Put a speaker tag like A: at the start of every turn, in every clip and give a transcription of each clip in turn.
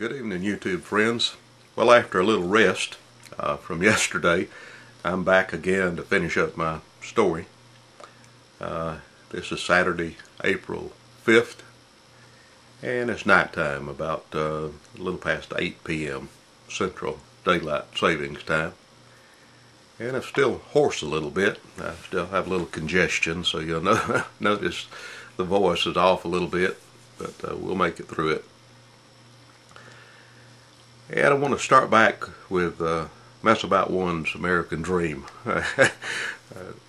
A: Good evening, YouTube friends. Well, after a little rest from yesterday, I'm back again to finish up my story. This is Saturday, April 5th, and it's nighttime, about a little past 8 p.m. Central Daylight Savings Time. And I'm still hoarse a little bit. I still have a little congestion, so you'll notice the voice is off a little bit, but we'll make it through it. And I want to start back with Messabout1's American Dream.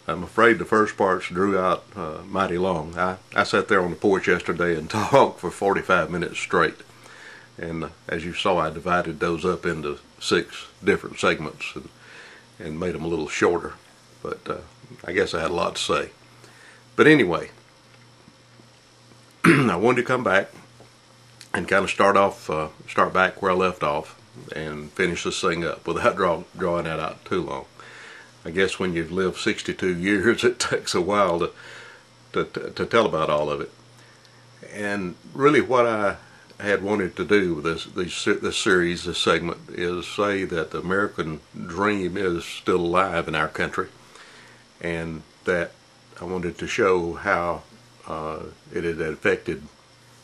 A: I'm afraid the first parts drew out mighty long. I sat there on the porch yesterday and talked for 45 minutes straight. And as you saw, I divided those up into 6 different segments and made them a little shorter. But I guess I had a lot to say. But anyway, I wanted to come back and kind of start back where I left off and finish this thing up without drawing that out too long. I guess when you've lived 62 years, it takes a while to tell about all of it. And really, what I had wanted to do with this series, this segment, is say that the American dream is still alive in our country, and that I wanted to show how it had affected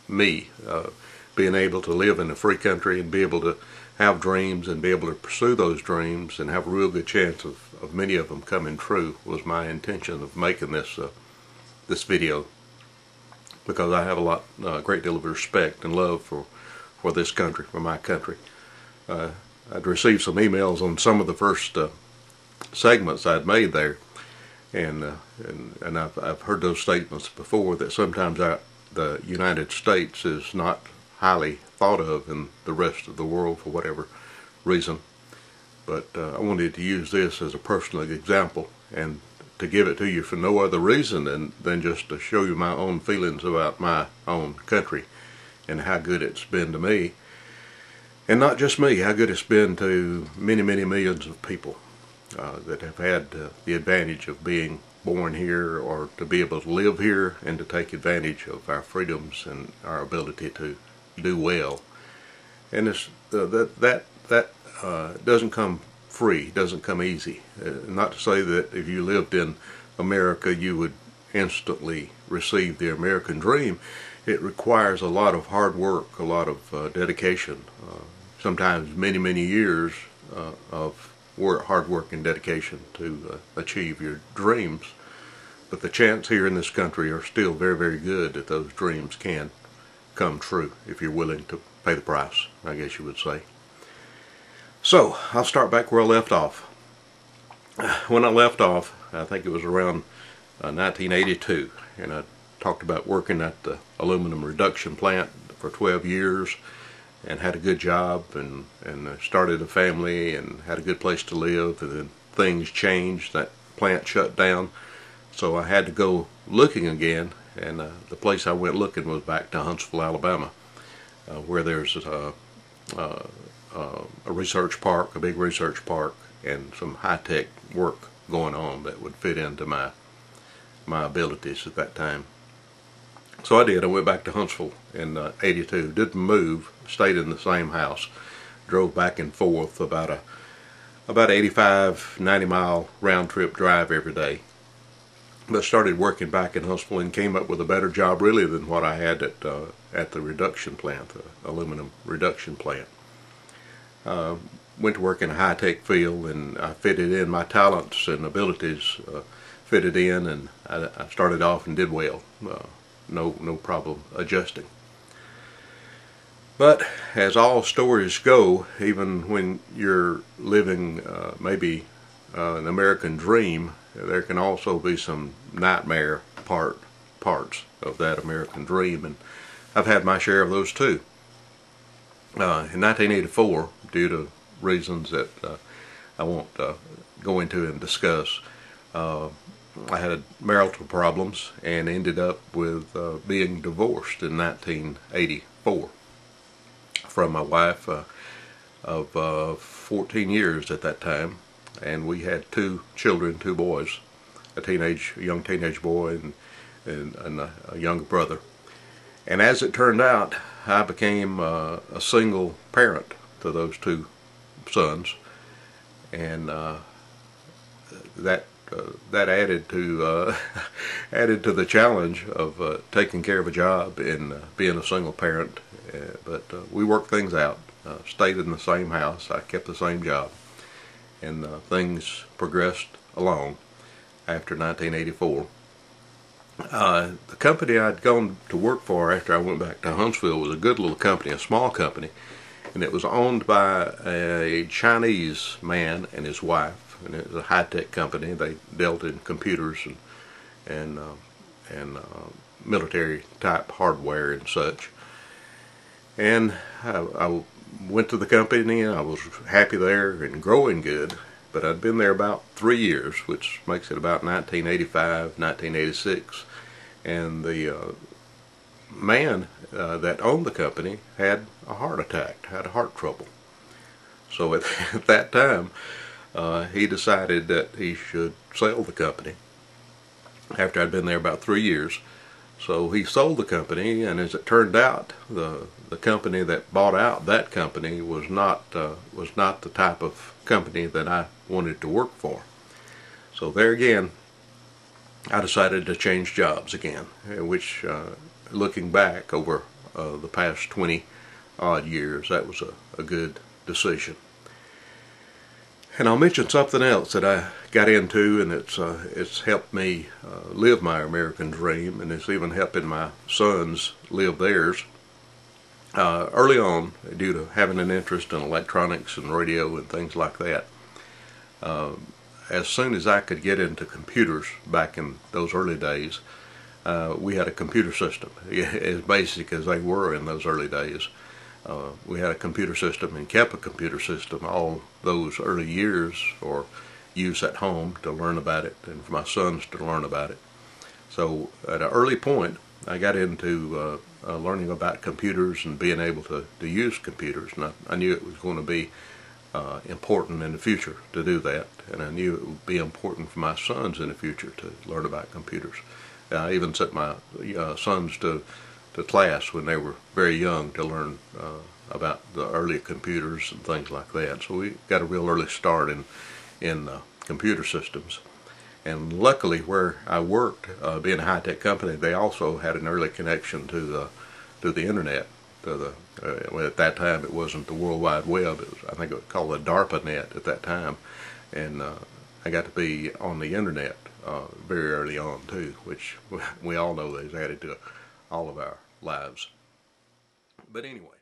A: me. Being able to live in a free country and be able to have dreams and be able to pursue those dreams and have a real good chance of many of them coming true was my intention of making this video, because I have a great deal of respect and love for this country, for my country. I'd received some emails on some of the first segments I'd made there, and I've heard those statements before, that sometimes the United States is not highly thought of in the rest of the world for whatever reason. But I wanted to use this as a personal example and to give it to you for no other reason than just to show you my own feelings about my own country and how good it's been to me. And not just me, how good it's been to many, many millions of people that have had the advantage of being born here, or to be able to live here and to take advantage of our freedoms and our ability to do well. And that doesn't come free, doesn't come easy. Not to say that if you lived in America you would instantly receive the American dream. It requires a lot of hard work, a lot of dedication, sometimes many, many years of hard work and dedication to achieve your dreams. But the chance here in this country are still very, very good that those dreams can come true if you're willing to pay the price, I guess you would say. So I'll start back where I left off. When I left off, I think it was around 1982, and I talked about working at the aluminum reduction plant for 12 years and had a good job and started a family and had a good place to live, and then things changed. That plant shut down, so I had to go looking again. And the place I went looking was back to Huntsville, Alabama, where there's a research park, a big research park, and some high-tech work going on that would fit into my abilities at that time. So I did. I went back to Huntsville in '82. Didn't move. Stayed in the same house. Drove back and forth about 85, 90-mile round-trip drive every day. But started working back in Huntsville and came up with a better job really than what I had at the reduction plant, the aluminum reduction plant. Went to work in a high-tech field, and I fitted in my talents and abilities, fitted in, and I started off and did well. No problem adjusting. But as all stories go, even when you're living maybe an American dream, there can also be some nightmare parts of that American dream, and I've had my share of those too. In 1984, due to reasons that I won't go into and discuss, I had marital problems and ended up with being divorced in 1984 from my wife of 14 years at that time. And we had 2 children, 2 boys, a young teenage boy and a younger brother. And as it turned out, I became a single parent to those two sons, and that added to added to the challenge of taking care of a job and being a single parent. But we worked things out. Stayed in the same house. I kept the same job, and things progressed along after 1984. The company I'd gone to work for after I went back to Huntsville was a good little company, a small company, and it was owned by a Chinese man and his wife, and it was a high-tech company. They dealt in computers and military type hardware and such. And I went to the company, and I was happy there and growing good. But I'd been there about 3 years, which makes it about 1985, 1986. And the man that owned the company had a heart attack, had heart trouble. So at that time, he decided that he should sell the company after I'd been there about 3 years. So he sold the company, and as it turned out, the company that bought out that company was not the type of company that I wanted to work for. So there again, I decided to change jobs again, which looking back over the past 20 odd years, that was a good decision. And I'll mention something else that I got into, and it's helped me live my American dream, and it's even helping my sons live theirs. Early on, due to having an interest in electronics and radio and things like that, as soon as I could get into computers back in those early days, we had a computer system, as basic as they were in those early days. We had a computer system and kept a computer system all those early years for use at home to learn about it and for my sons to learn about it. So at an early point, I got into learning about computers and being able to use computers, and I knew it was going to be important in the future to do that, and I knew it would be important for my sons in the future to learn about computers. I even sent my sons to class when they were very young to learn about the early computers and things like that. So we got a real early start in computer systems. And luckily, where I worked, being a high-tech company, they also had an early connection to the internet. Well, at that time, it wasn't the World Wide Web. It was, I think it was called the DARPA net at that time. And I got to be on the internet very early on too, which we all know is added to all of our lives. But anyway.